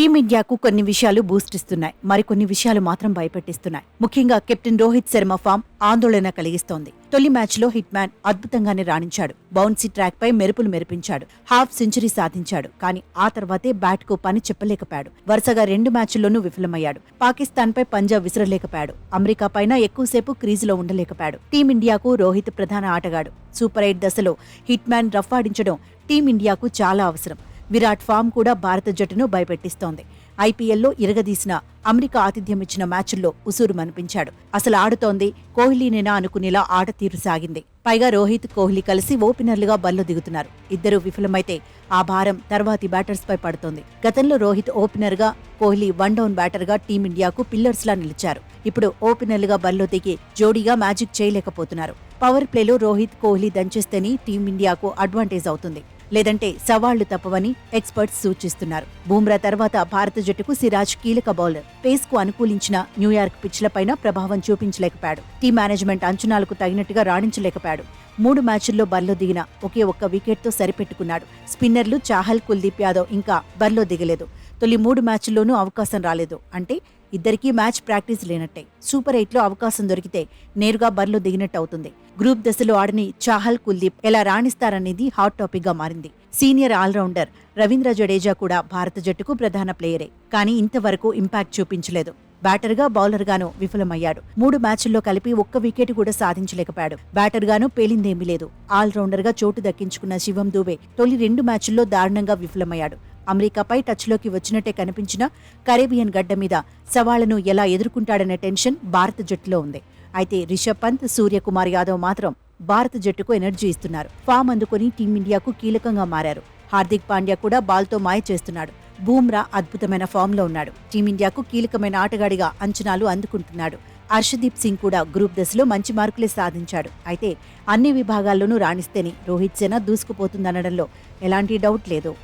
టీమిండియాకు కొన్ని విషయాలు బూస్ట్ ఇస్తున్నాయి, మరికొన్ని విషయాలు మాత్రం భయపెట్టిస్తున్నాయి. ముఖ్యంగా కెప్టెన్ రోహిత్ శర్మ ఫామ్ ఆందోళన కలిగిస్తోంది. తొలి మ్యాచ్లో హిట్ మ్యాన్ అద్భుతంగానే రాణించాడు. బౌన్సీ ట్రాక్ పై మెరుపులు మెరిపించాడు. హాఫ్ సెంచరీ సాధించాడు. కానీ ఆ తర్వాతే బ్యాట్ కు పని చెప్పలేకపోయాడు. వరుసగా 2 మ్యాచ్ల్లోనూ విఫలమయ్యాడు. పాకిస్తాన్ పై పంజా విసిరలేకపోయాడు. అమెరికా పైన ఎక్కువసేపు క్రీజులో ఉండలేకపోయాడు. టీమిండియాకు రోహిత్ ప్రధాన ఆటగాడు. సూపర్ 8 దశలో హిట్ మ్యాన్ రఫ్ఫాడించడం టీమిండియాకు చాలా అవసరం. విరాట్ ఫామ్ కూడా భారత జట్టును భయపెట్టిస్తోంది. ఐపీఎల్లో ఇరగదీసిన అమెరికా ఆతిథ్యమిచ్చిన మ్యాచుల్లో ఉసూరుమనిపించాడు. అసలు ఆడుతోంది కోహ్లీనేనా అనుకునేలా ఆట తీరు సాగింది. పైగా రోహిత్, కోహ్లీ కలిసి ఓపెనర్లుగా బరిలో దిగుతున్నారు. ఇద్దరూ విఫలమైతే ఆ భారం తర్వాతి బ్యాటర్స్ పై పడుతోంది. గతంలో రోహిత్ ఓపెనర్ గా, కోహ్లీ వన్ డౌన్ బ్యాటర్ గా టీమిండియాకు పిల్లర్స్ లా నిలిచారు. ఇప్పుడు ఓపెనర్లుగా బరిలో దిగి జోడీగా మ్యాజిక్ చేయలేకపోతున్నారు. పవర్ ప్లేలో రోహిత్, కోహ్లీ దంచేస్తేనే టీమిండియాకు అడ్వాంటేజ్ అవుతుంది. లేదంటే సవాళ్లు తప్పవని ఎక్స్పర్ట్స్ సూచిస్తున్నారు. బూమ్రా తర్వాత భారత జట్టుకు సిరాజ్ కీలక బౌలర్. పేస్ కు అనుకూలించిన న్యూయార్క్ పిచ్లపైన ప్రభావం చూపించలేకపోయాడు. టీం మేనేజ్మెంట్ అంచనాలకు తగినట్టుగా రాణించలేకపోయాడు. 3 మ్యాచుల్లో బరిలో దిగిన ఒకే ఒక్క వికెట్తో సరిపెట్టుకున్నాడు. స్పిన్నర్లు చాహల్, కుల్దీప్ యాదవ్ ఇంకా బరిలో దిగలేదు. తొలి 3 మ్యాచ్ల్లోనూ అవకాశం రాలేదు. అంటే ఇద్దరికీ మ్యాచ్ ప్రాక్టీస్ లేనట్టే. సూపర్ 8లో అవకాశం దొరికితే నేరుగా బరిలో దిగినట్టు అవుతుంది. గ్రూప్ దశలో ఆడని చాహల్, కుల్దీప్ ఎలా రాణిస్తారనేది హాట్ టాపిక్ గా మారింది. సీనియర్ ఆల్రౌండర్ రవీంద్ర జడేజా కూడా భారత జట్టుకు ప్రధాన ప్లేయరే. కానీ ఇంతవరకు ఇంపాక్ట్ చూపించలేదు. బ్యాటర్గా, బౌలర్గానూ విఫలమయ్యాడు. 3 మ్యాచ్ల్లో కలిపి ఒక్క వికెట్ కూడా సాధించలేకపోయాడు. బ్యాటర్గానూ పేలిందేమీ లేదు. ఆల్రౌండర్గా చోటు దక్కించుకున్న శివం దూబే తొలి 2 మ్యాచ్ల్లో దారుణంగా విఫలమయ్యాడు. అమెరికాపై టచ్లోకి వచ్చినట్టే కనిపించినా కరేబియన్ గడ్డ మీద సవాళ్లను ఎలా ఎదుర్కొంటాడనే టెన్షన్ భారత జట్టులో ఉంది. అయితే రిషబ్ పంత్, సూర్యకుమార్ యాదవ్ మాత్రం భారత జట్టుకు ఎనర్జీ ఇస్తున్నారు. ఫామ్ అందుకుని టీమిండియాకు కీలకంగా మారారు. హార్దిక్ పాండ్యా కూడా బాల్తో మాయ చేస్తున్నాడు. బూమ్రా అద్భుతమైన ఫామ్లో ఉన్నాడు. టీమిండియాకు కీలకమైన ఆటగాడిగా అంచనాలు అందుకుంటున్నాడు. హర్షదీప్ సింగ్ కూడా గ్రూప్ దశలో మంచి మార్కులే సాధించాడు. అయితే అన్ని విభాగాల్లోనూ రాణిస్తేనే రోహిత్ సేన దూసుకుపోతుందనడంలో ఎలాంటి డౌట్ లేదు.